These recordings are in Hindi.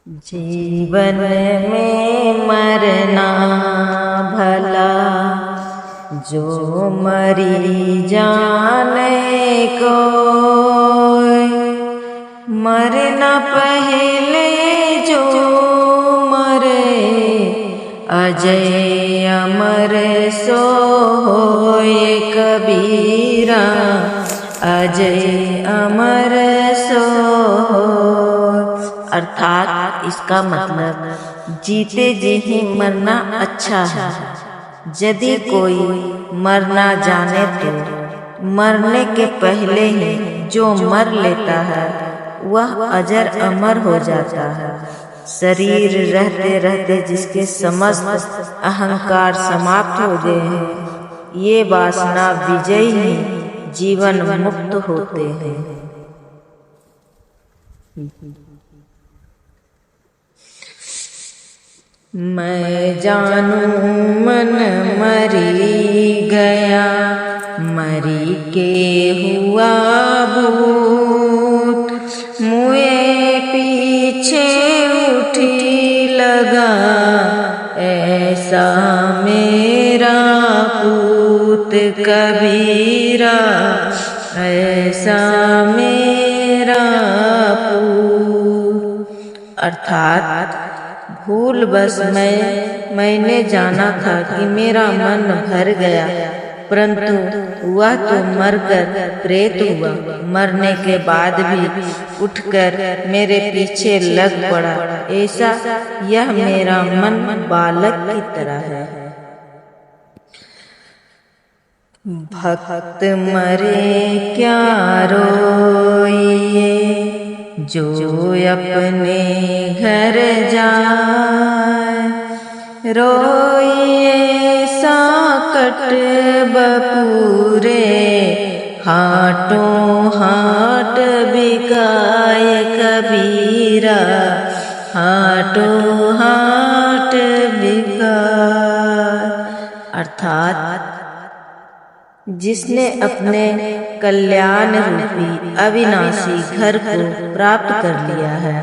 जीवन में मरना भला, जो मरी जाने को मरना पहले जो मरे, अजय अमर सो होए कबीरा, अजय अमर सो। अर्थात इसका मतलब जीते जी ही मरना अच्छा है। यदि कोई मरना जाने तो मरने के पहले ही जो मर लेता है वह अजर अमर हो जाता है। शरीर रहते रहते जिसके समस्त अहंकार समाप्त हो गए हैं, ये वासना विजयी ही जीवन मुक्त होते हैं। मैं जानू मन मरी गया, मरी के हुआ भूत, मुए पीछे उठी लगा, ऐसा मेरा पूत कबीरा, ऐसा मेरा पूत। अर्थात भूल बस मैंने जाना था कि मेरा मन भर गया, परंतु हुआ तो मरकर प्रेत हुआ। मरने के बाद भी उठकर मेरे पीछे लग पड़ा, ऐसा यह मेरा मन बालक की तरह है। भक्त मरे क्या रोइए, जो अपने घर जाए, रोइए साकट बपूरे, हाटों हाट बिकाए कबीरा, हाटों हाट बिकाए। अर्थात जिसने अपने कल्याण रूपी अविनाशी घर को प्राप्त कर लिया है,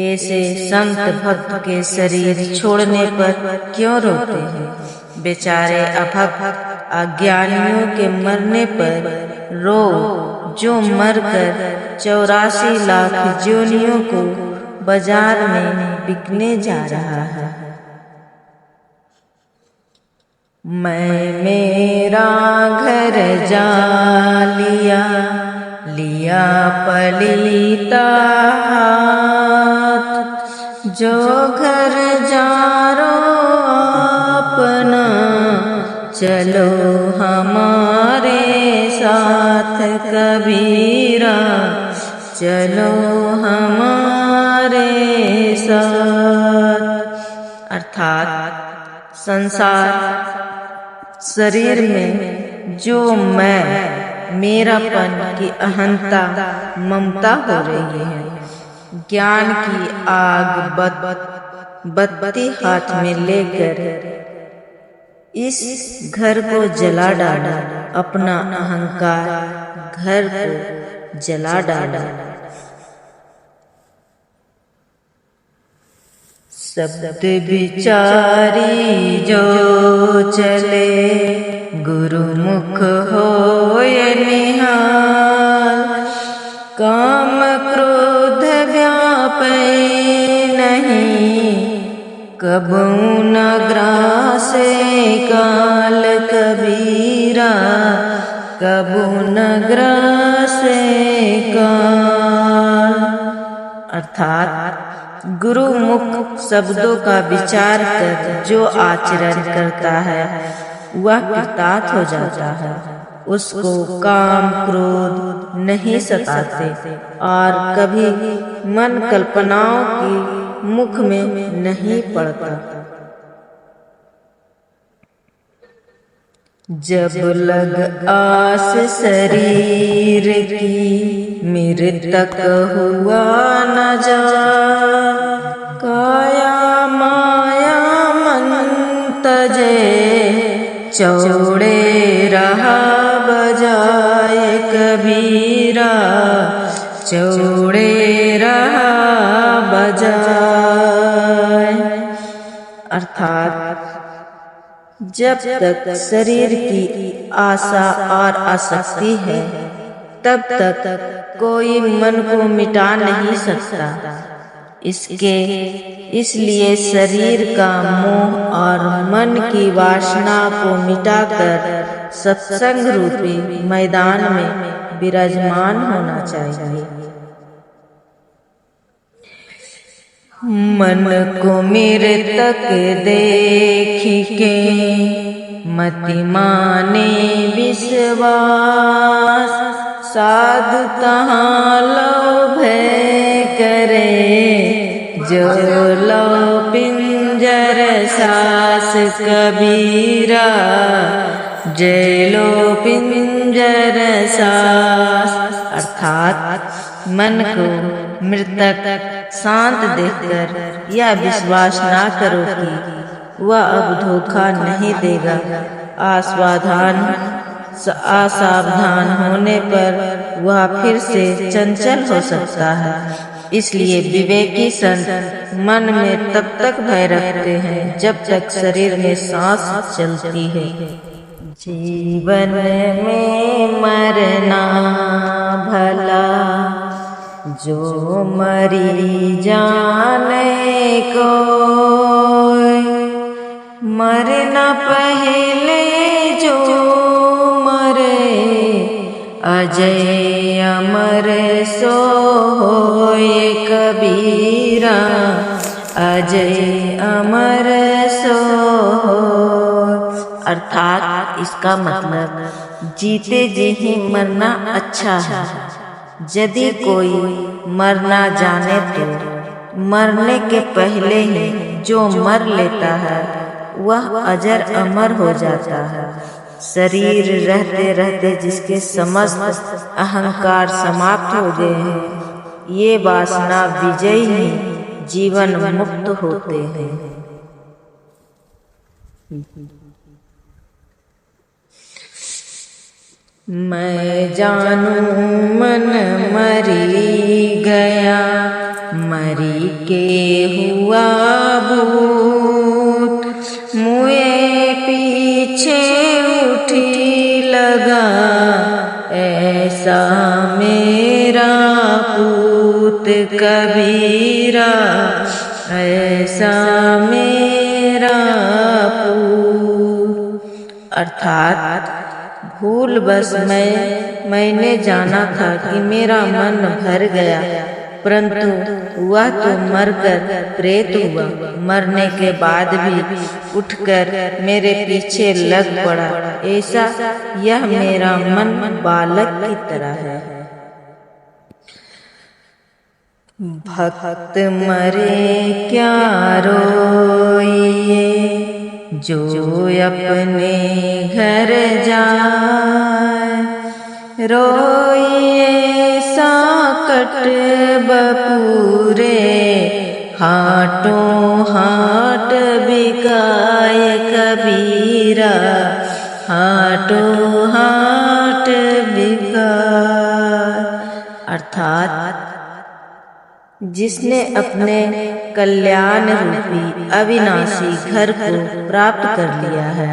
ऐसे संत भक्त के शरीर छोड़ने पर क्यों रोते हैं। बेचारे अभक्त अज्ञानियों के मरने पर रो, जो मरकर 84 लाख जोनियों को बाजार में बिकने जा रहा है। मैं मेरा घर जा लिया, लिया पलीता हाथ, जो घर जारो अपना, चलो हमारे साथ कबीरा, चलो हमारे साथ। अर्थात संसार शरीर में जो मैं मेरापन की अहंता ममता हो रही है, ज्ञान की आग बत्ती हाथ में लेकर इस घर को जला डाला, अपना अहंकार घर को जला डाला। शब्द विचारी जो चले, गुरुमुख होय निहाल, काम क्रोध व्यापै नहीं, कबू न ग्रासे काल कबीरा, कबू न ग्रासे काल। अर्थात गुरुमुख शब्दों का विचार कर जो आचरण करता है वह कृतार्थ हो जाता है। उसको काम क्रोध नहीं सताते और कभी मन कल्पनाओं की मुख में नहीं पड़ता। जब लग आस शरीर की, मृतक हुआ न जा, काया माया मन तजे, चौड़े रहा बजाए कबीरा, चौड़े रहा बजाए जाए। अर्थात जब तक शरीर की आशा और आसक्ति है तब तक कोई मन को मिटा नहीं सकता। इसलिए शरीर का मोह और मन की वासना को मिटाकर सत्संग रूपी मैदान में विराजमान होना चाहिए। मन को मृतक देख के मति माने विश्वास, साधु तहाँ लो भय करे, जो लो पिंजर सास कबीरा, जय लो पिंजर सास। अर्थात मन को मृतक शांत देखकर यह विश्वास ना करो कि वह अब धोखा नहीं देगा। असावधान होने पर वह फिर से चंचल हो सकता है। इसलिए विवेकी संत मन में तब तक भय रखते हैं जब तक शरीर में सांस चलती है। जीवन में मरना भला, जो मरी जाने को, मरना पहले जो मरे, अजय अमर सो होए कबीरा, अजय अमर सो। अर्थात इसका मतलब जीते जी ही मरना अच्छा है। यदि कोई मरना जाने तो मरने के पहले ही जो मर लेता है वह अजर अमर हो जाता है। शरीर रहते रहते जिसके समस्त अहंकार समाप्त हो गए हैं, ये वासना विजयी ही जीवन मुक्त होते हैं। मैं जानू मन मरी गया, मरी के हुआ भूत, मुए पीछे उठी लगा, ऐसा मेरा पूत कबीरा, ऐसा मेरा पूत। अर्थात भूल बस मैंने जाना था कि मेरा मन भर गया, परंतु वह तो मरकर प्रेत हुआ। मरने के बाद भी उठकर मेरे पीछे लग पड़ा, ऐसा यह मेरा मन बालक की तरह है। भक्त मरे क्या रोइए, जो अपने घर जाए, रोइए साकट बपूरे, हाटों हाट बिकाए कबीरा, हाटों हाट बिकाए। अर्थात जिसने अपने कल्याण रूपी अविनाशी घर को प्राप्त कर लिया है,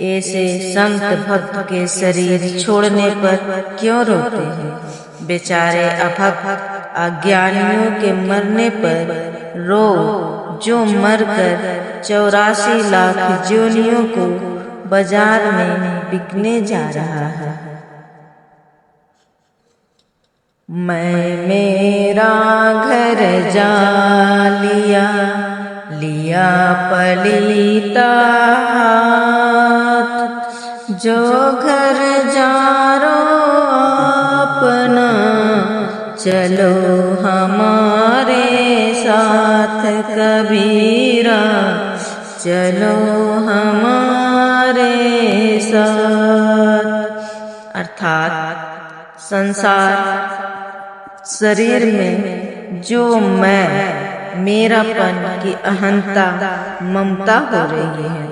ऐसे संत भक्त के शरीर छोड़ने पर क्यों रोते हैं। बेचारे अभक्त अज्ञानियों के मरने पर रो, जो मरकर 84 लाख जोनियों को बाजार में बिकने जा रहा है। मैं मेरा घर जा लिया, लिया पलीता हाथ, जो घर जारो अपना, चलो हमारे साथ कबीरा, चलो हमारे साथ। अर्थात संसार शरीर में जो मैं मेरापन की अहंता ममता हो रही है,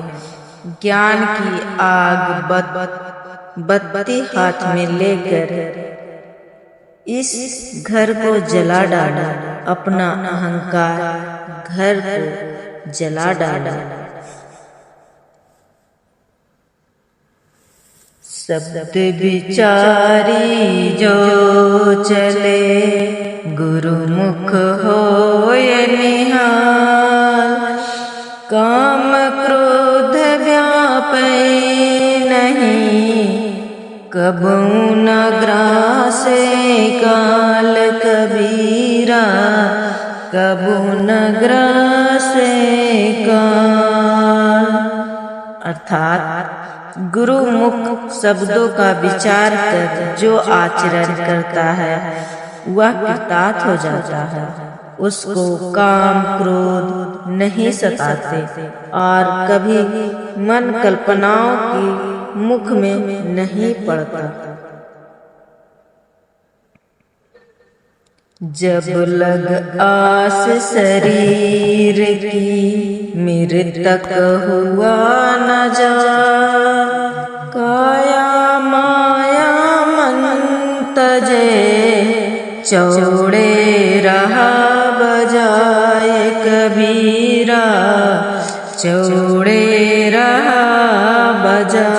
ज्ञान की आग बत्ती हाथ में लेकर इस घर को जला डाला, अपना अहंकार घर को जला डाला। शब्द विचारी जो चले, गुरुमुख होय निहाल। काम क्रोध व्यापै नहीं, कबहु न ग्रासे काल कबीरा, कबहु न ग्रासे काल। अर्थात गुरुमुख शब्दों का विचार कर जो आचरण करता है वह कृतार्थ हो जाता है। उसको काम क्रोध नहीं सताते और कभी मन कल्पनाओं की मुख में नहीं पड़ता। जब लग आस शरीर की, मृतक हुआ न जान। काया माया मन तजे, चौड़े रहा बजाए कबीरा, चौड़े रहा बजाए।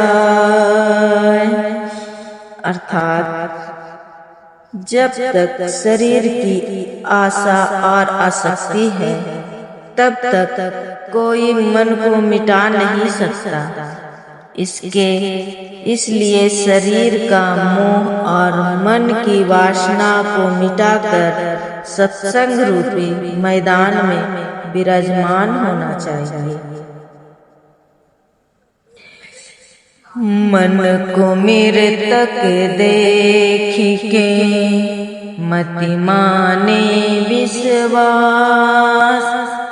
अर्थात जब तक शरीर की आशा और आसक्ति है तब तक कोई मन को मिटा नहीं सकता। इसलिए शरीर का मोह और मन की वासना को मिटाकर सत्संग रूपी मैदान में विराजमान होना चाहिए। मन को मृतक देख के, मति माने विश्वास।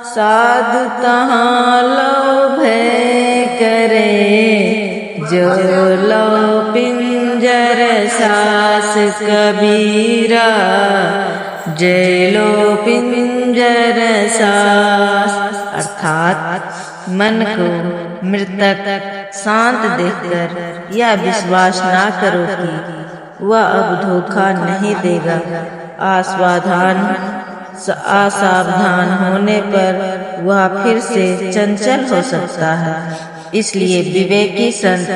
साधु तहाँ लो भय करे, जो लो पिंजर सास कबीरा, जय लो पिंजर सास। अर्थात मन को मृतक शांत देखकर यह विश्वास ना करो कि वह अब धोखा नहीं देगा। असावधान होने पर वह फिर से चंचल हो सकता है। इसलिए विवेकी संत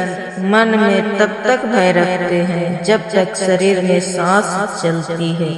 मन में तब तक भय रखते हैं जब तक शरीर में सांस चलती है।